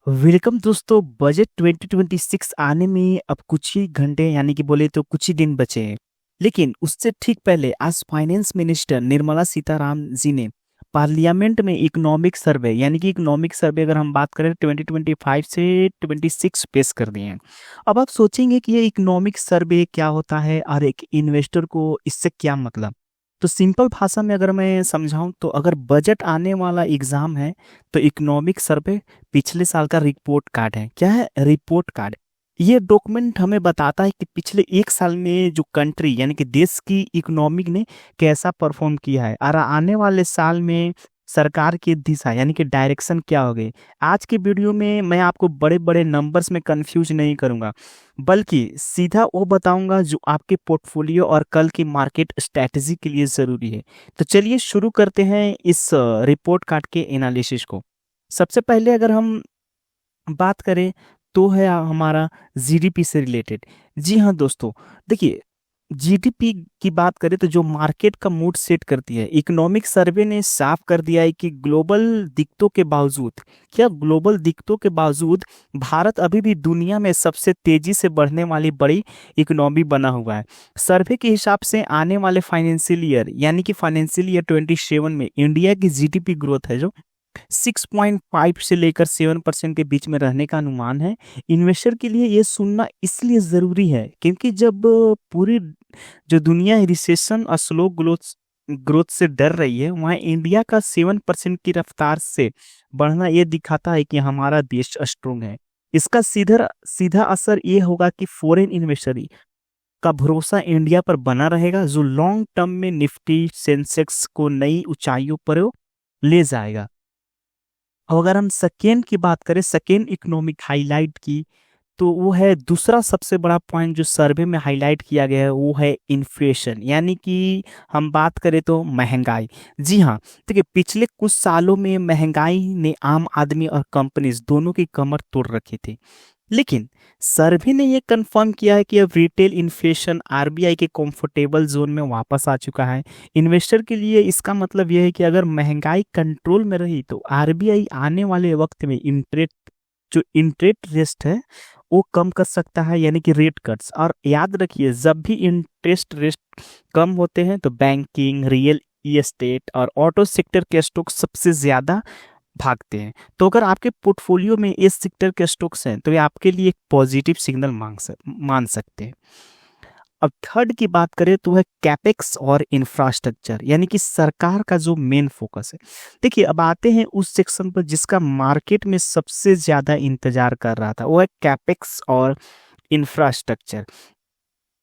Welcome दोस्तों। Budget 2026 आने में अब कुछ ही घंटे यानी कि बोले तो कुछ ही दिन बचे हैं। लेकिन उससे ठीक पहले आज फाइनेंस मिनिस्टर निर्मला सीताराम जी ने पार्लियामेंट में इकोनॉमिक सर्वे यानी कि इकोनॉमिक सर्वे अगर हम बात करें 2025 से 26 पेश कर दिए हैं। अब आप सोचेंगे कि ये इकोनॉमिक सर्वे क्या होता है और एक इन्वेस्टर को इससे क्या मतलब। तो सिंपल भाषा में अगर मैं समझाऊं तो अगर बजट आने वाला एग्जाम है तो इकोनॉमिक सर्वे पिछले साल का रिपोर्ट कार्ड है। क्या है रिपोर्ट कार्ड? ये डॉक्यूमेंट हमें बताता है कि पिछले एक साल में जो कंट्री यानी कि देश की इकोनॉमिक ने कैसा परफॉर्म किया है और आने वाले साल में सरकार की दिशा यानी कि डायरेक्शन क्या हो गई। आज की वीडियो में मैं आपको बड़े बड़े नंबर्स में कंफ्यूज नहीं करूंगा, बल्कि सीधा वो बताऊंगा जो आपके पोर्टफोलियो और कल की मार्केट स्ट्रैटेजी के लिए ज़रूरी है। तो चलिए शुरू करते हैं इस रिपोर्ट कार्ड के एनालिसिस को। सबसे पहले अगर हम बात करें तो है हमारा जीडीपी से रिलेटेड। जी हाँ दोस्तों, देखिए जीडीपी की बात करें तो जो मार्केट का मूड सेट करती है, इकोनॉमिक सर्वे ने साफ कर दिया है कि ग्लोबल दिक्कतों के बावजूद, क्या ग्लोबल दिक्कतों के बावजूद भारत अभी भी दुनिया में सबसे तेजी से बढ़ने वाली बड़ी इकोनॉमी बना हुआ है। सर्वे के हिसाब से आने वाले फाइनेंशियल ईयर यानी कि फाइनेंशियल ईयर 27 में इंडिया की जीडीपी ग्रोथ है जो 6.5 से लेकर 7% के बीच में रहने का अनुमान है। इन्वेस्टर के लिए ये सुनना इसलिए जरूरी है क्योंकि जब पूरी जो दुनिया रिसेशन और स्लो ग्रोथ ग्रोथ से डर रही है, वहाँ इंडिया का 7% की रफ्तार से बढ़ना ये दिखाता है कि हमारा देश स्ट्रोंग है। इसका सीधा सीधा असर ये होगा कि फॉरेन इन्वेस्टर का भरोसा इंडिया पर बना रहेगा, जो लॉन्ग टर्म में निफ्टी सेंसेक्स को नई ऊंचाइयों पर ले जाएगा। और अगर हम सेकेंड की बात करें, सेकेंड इकोनॉमिक हाईलाइट की, तो वो है दूसरा सबसे बड़ा पॉइंट जो सर्वे में हाईलाइट किया गया है, वो है इन्फ्लेशन यानी कि हम बात करें तो महंगाई। जी हाँ, देखिए पिछले कुछ सालों में महंगाई ने आम आदमी और कंपनीज दोनों की कमर तोड़ रखी थी। लेकिन सर्वे ने यह कंफर्म किया है कि अब रिटेल इन्फ्लेशन आरबीआई के कंफर्टेबल जोन में वापस आ चुका है। इन्वेस्टर के लिए इसका मतलब यह है कि अगर महंगाई कंट्रोल में रही तो आरबीआई आने वाले वक्त में इंटरेस्ट रेट है वो कम कर सकता है यानी कि रेट कट्स। और याद रखिए, जब भी इंटरेस्ट रेट कम होते हैं तो बैंकिंग, रियल एस्टेट और ऑटो सेक्टर के स्टॉक सबसे ज्यादा भागते हैं। तो अगर आपके पोर्टफोलियो में इस सेक्टर के स्टॉक्स हैं तो ये आपके लिए एक पॉजिटिव सिग्नल मान सकते हैं। अब थर्ड की बात करें तो है कैपेक्स और इंफ्रास्ट्रक्चर यानी कि सरकार का जो मेन फोकस है। देखिए अब आते हैं उस सेक्शन पर जिसका मार्केट में सबसे ज्यादा इंतजार कर रहा था, वो है कैपेक्स और इंफ्रास्ट्रक्चर।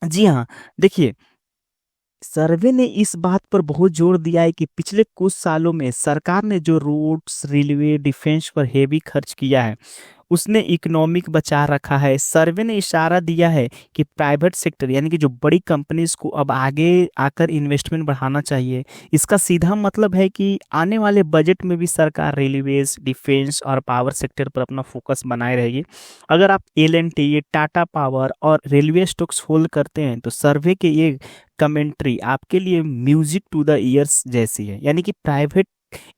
जी हाँ, देखिए सर्वे ने इस बात पर बहुत जोर दिया है कि पिछले कुछ सालों में सरकार ने जो रोड्स, रेलवे, डिफेंस पर हेवी खर्च किया है उसने इकोनॉमिक बचा रखा है। सर्वे ने इशारा दिया है कि प्राइवेट सेक्टर यानी कि जो बड़ी कंपनीज को अब आगे आकर इन्वेस्टमेंट बढ़ाना चाहिए। इसका सीधा मतलब है कि आने वाले बजट में भी सरकार रेलवेज, डिफेंस और पावर सेक्टर पर अपना फोकस बनाए रहेगी। अगर आप एल&टी, टाटा पावर और रेलवे स्टॉक्स होल्ड करते हैं तो सर्वे के ये कमेंट्री आपके लिए म्यूजिक टू द ईयर्स जैसी है। यानी कि प्राइवेट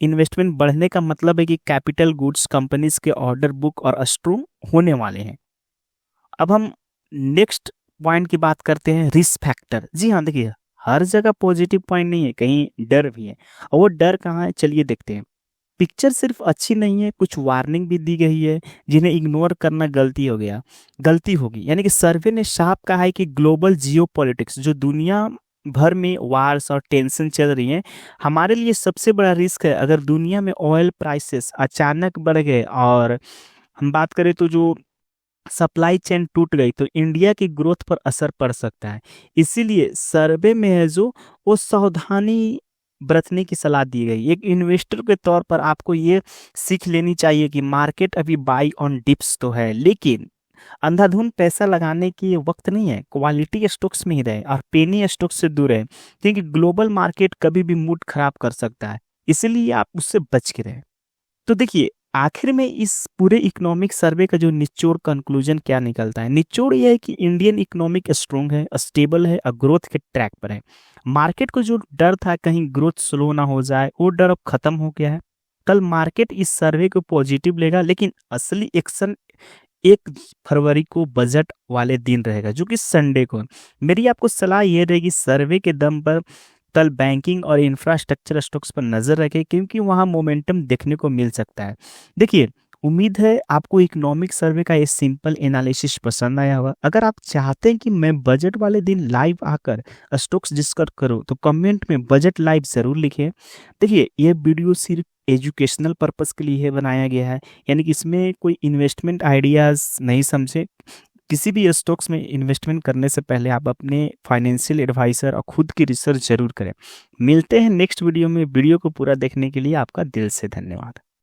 इन्वेस्टमेंट बढ़ने का मतलब है कि कैपिटल गुड्स कंपनीज के ऑर्डर बुक और स्ट्रॉन्ग होने वाले हैं। अब हम नेक्स्ट पॉइंट की बात करते हैं, रिस्क फैक्टर। जी हाँ, देखिए हर जगह पॉजिटिव पॉइंट नहीं है, कहीं डर भी है। और वो डर कहाँ है चलिए देखते हैं। पिक्चर सिर्फ अच्छी नहीं है, कुछ वार्निंग भी दी गई है जिन्हें इग्नोर करना गलती होगी। यानी कि सर्वे ने साफ कहा है कि ग्लोबल जियोपॉलिटिक्स, जो दुनिया भर में वार्स और टेंशन चल रही है, हमारे लिए सबसे बड़ा रिस्क है। अगर दुनिया में ऑयल प्राइसेस अचानक बढ़ गए और हम बात करें तो जो सप्लाई चेन टूट गई तो इंडिया की ग्रोथ पर असर पड़ सकता है। इसीलिए सर्वे में है जो वो सावधानी बरतने की सलाह दी गई। एक इन्वेस्टर के तौर पर आपको ये सीख लेनी चाहिए कि मार्केट अभी बाई ऑन डिप्स तो है, लेकिन अंधाधुंध पैसा लगाने की ये वक्त नहीं है। क्वालिटी स्टॉक्स में ही रहे और पेनी स्टॉक्स से दूर रहे, क्योंकि ग्लोबल मार्केट कभी भी मूड खराब कर सकता है। इसलिए आप उससे बच के रहे। तो देखिए आखिर में इस पूरे इकोनॉमिक सर्वे का जो निचोड़ कंक्लूजन क्या निकलता है, निचोड़ यह है कि इंडियन इकोनॉमिक स्ट्रोंग है, स्टेबल है और ग्रोथ के ट्रैक पर है। मार्केट को जो डर था कहीं ग्रोथ स्लो ना हो जाए, वो डर अब खत्म हो गया है। कल मार्केट इस सर्वे को पॉजिटिव लेगा, लेकिन असली एक्शन 1 फरवरी को बजट वाले दिन रहेगा, जो कि संडे को। मेरी आपको सलाह ये रहेगी, सर्वे के दम पर कल बैंकिंग और इंफ्रास्ट्रक्चर स्टॉक्स पर नजर रखें, क्योंकि वहां मोमेंटम देखने को मिल सकता है। देखिए, उम्मीद है आपको इकोनॉमिक सर्वे का ये सिंपल एनालिसिस पसंद आया होगा। अगर आप चाहते हैं कि मैं बजट वाले दिन लाइव आकर स्टॉक्स डिस्कस करूं, तो कमेंट में बजट लाइव जरूर लिखिए। देखिए, ये वीडियो सिर्फ एजुकेशनल पर्पस के लिए बनाया गया है, यानी कि इसमें कोई इन्वेस्टमेंट आइडियाज नहीं समझे। किसी भी स्टॉक्स में इन्वेस्टमेंट करने से पहले आप अपने फाइनेंशियल एडवाइजर और खुद की रिसर्च जरूर करें। मिलते हैं नेक्स्ट वीडियो में। वीडियो को पूरा देखने के लिए आपका दिल से धन्यवाद।